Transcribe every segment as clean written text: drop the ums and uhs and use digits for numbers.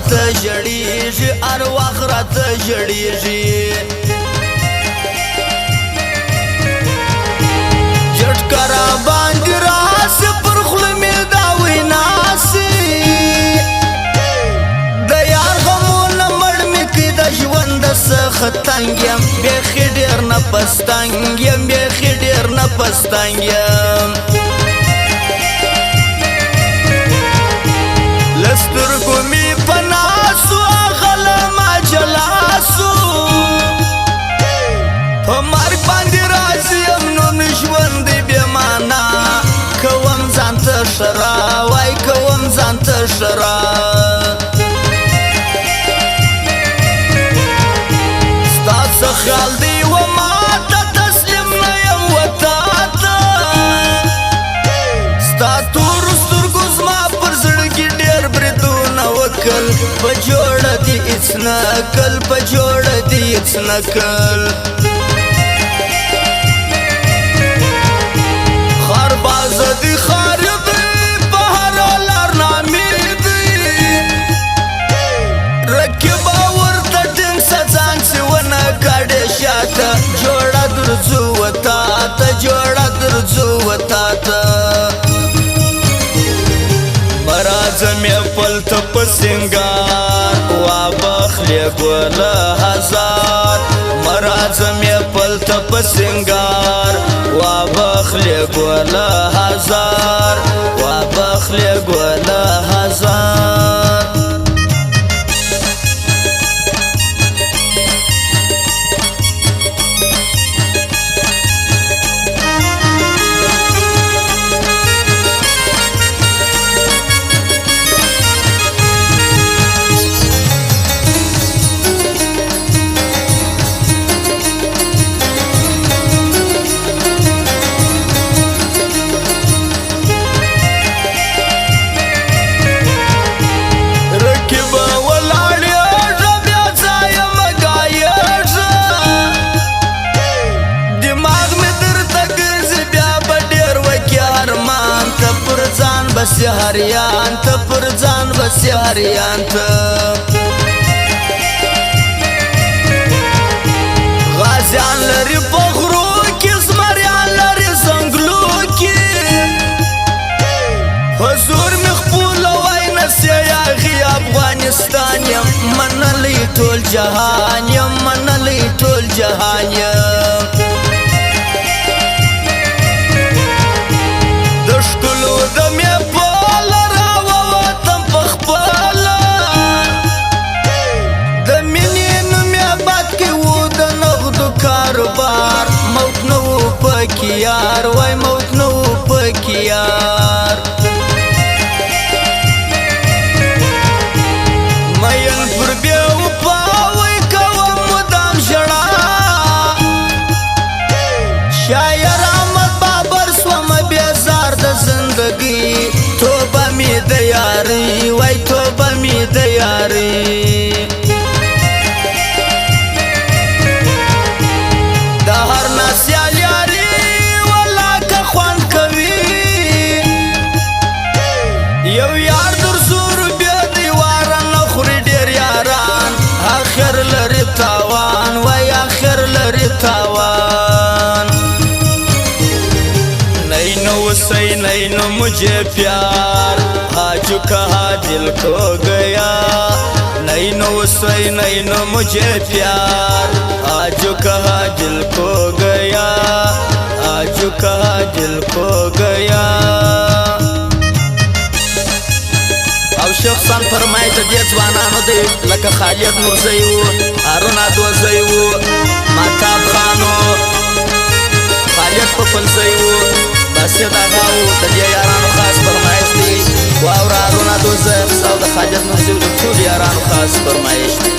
راته ژړېږي هر وخت راته ژړېږي جټکه راباندې راسي پر خوله مې دا ویناسي د یار غمونه مړ مې کړي د ژونده څخه تنګ یم بیخي ډېر نفس تنګ یم بیخي ډېر نفس تنګ یم له سترګو مې په ناسو هغه له ما جلا سو په مرګ باندې راضي یم نو مې ژوند دی بې معنا کوم ځان ته ښرا وای کوم ځان ته ښرا ستا څه خیال دی و ما ته تسلیم نه یم وتا ستا تورو سترګو زما پر زړه کې ډېر بریدونه وکړل په جوړه دې هېڅ نه کړل په جوړه دې هېڅ نه کړل خربازه دې خار دی په هره لار نامې دی رقیبه ورته ټینګ شه ځان چې ونه کاږې شاته جوړه درځو وتا ته جوړه درځو وتا ته مرازم پلته په سنگار وابخلې ګله هزار مرازم پلته په سنگار وابخلې ګله هزار وابخلې ګله هزار سهریان ته پر ځان به سهریان ته غازیان لري په غرو کې زمریان لري زنګلو کې حضور مې خپلوی نسې یاغي افغانستان یم منلی ټول جهان یم منلی ټول جهان یم د ښکلو د مې یار وای موت نو پکې یار مین پر بیا وپاوی کوم مدام ژړا شاعر احمد بابر سوم بیزار د زندګي توبه مې د یاري وای توبه مې د یاري د هر نسیال یو یار در زور بیا دیواره نخوری ډیر یاران آخر لري تاوان وای آخر لري تاوان نہیں نو سی نہیں نو مجھے پیار آج کہا دل کو گیا نہیں نو سی نہیں نو مجھے پیار آج کہا دل کو گیا آج کہا دل کو گیا شخصا فرمای ته دې ځوانانو دی لکه خالد نورزی و هارون ادوزی و مهتاب خانو خالد پپلزی و باسط آغا و د دې یارانو خاص فرمایش دی واوره هارون ادوزی او د خالد نورزی و د ټولو یارانو خاص فرمایش دی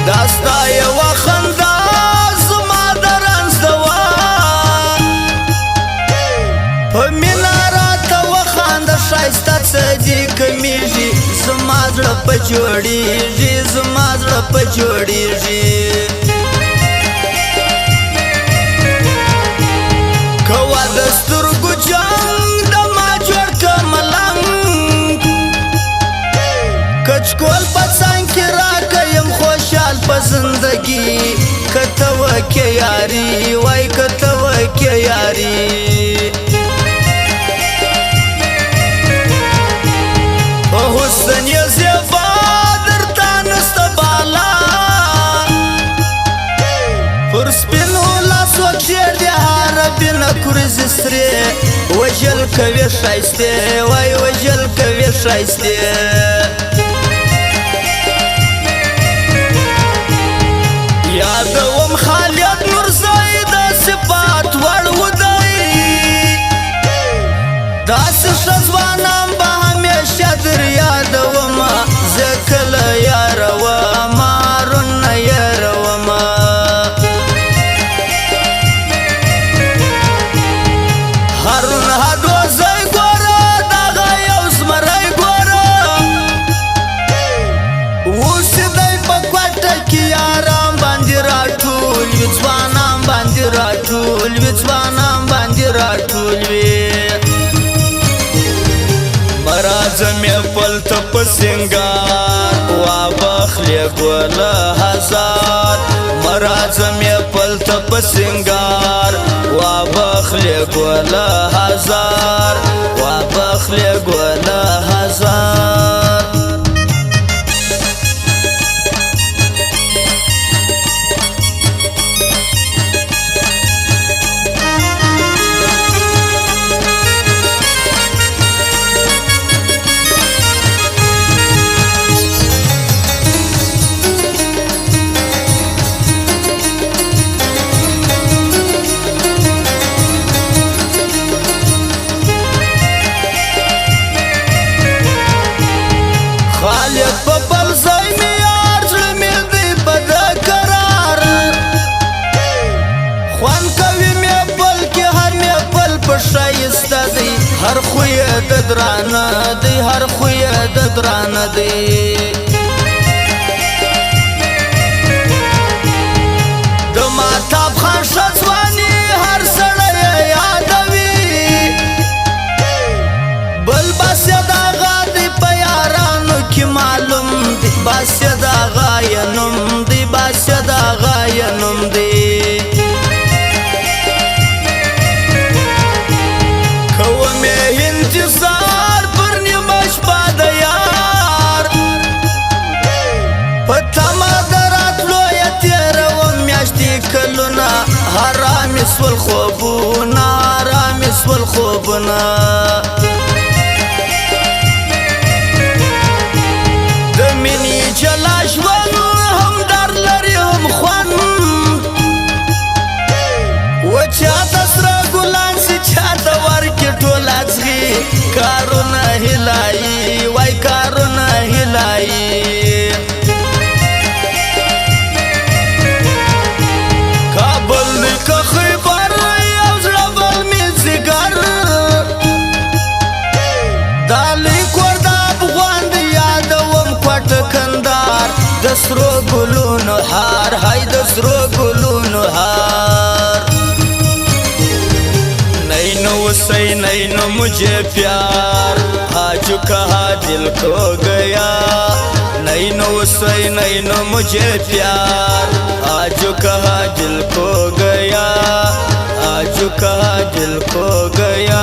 دا ستا یوه خندا ښایسته څه دې کمیږي زما زړه په جوړېږي زما زړه په جوړېږي کوا دسترګو جنگ د ما جوړ کملنګ کچکول پڅان کې راکیم خوشحال په زندگی کته وکه یاری وای کته وکه یاری او حسن یې زیبا درته نسته بالا پر سپینو لاسو کې د عربینه کرزې سرې وژل کوي ښایستې وای وژل کوي ښایستې یادوم خالد نورزی د صفات وړ ودی داسې ښه ځوانان به همیشه در یادومه زه کله یارومه رونه یارومه هارون هدوزی ګوره دغه یو زمری ګوره اوس دی په کوټه کې یاران باندې راټول وي ځوانان باندې راټول وي ځوانان باندې راټول وي مرازم یې پلته په سنګار وابخلې ګله هزار مرازم یې پلته په سنګار وابخلې ګله هزار وابخلې ګله هزار خالد په بل ځای مې یار زړه مې دی په ده قرار خوند کوي مې پل کې هر مې پل په ښایسته دی هر خو یې د درانه دی هر خو یې د درانه دی د ماهتاب خان ښه ځواني هر سړی یې یادوي بل بس یې دغه دی په یارانو کې معلوم دی بس یې دغه یې نوم دی بس یې دغه یې نوم دی کوم یې انتظار پر نیمه شپه د یار په تمه د راتلو یې تېروم میاشتې کلونه حرامې سول خوبونه حرامې سول خوبونه مینی جلا ژوند هم در لري هم خوند و چاته سره ګلان سي چاته ورکې ټول اڅغي کارونه هلایي وای کارونه هلایي کابل دی که خیبر یو زړه بل مې ځګر دا لیکور د افغان دی یادوم کوټه کندار د سرو ګلونو هار هاي د سرو ګلونو هار नहीं नो सही नहीं नो मुझे प्यार आज कहा दिल खो गया नहीं नो सही नहीं नो मुझे प्यार आज कहा दिल खो गया आज कहा दिल खो गया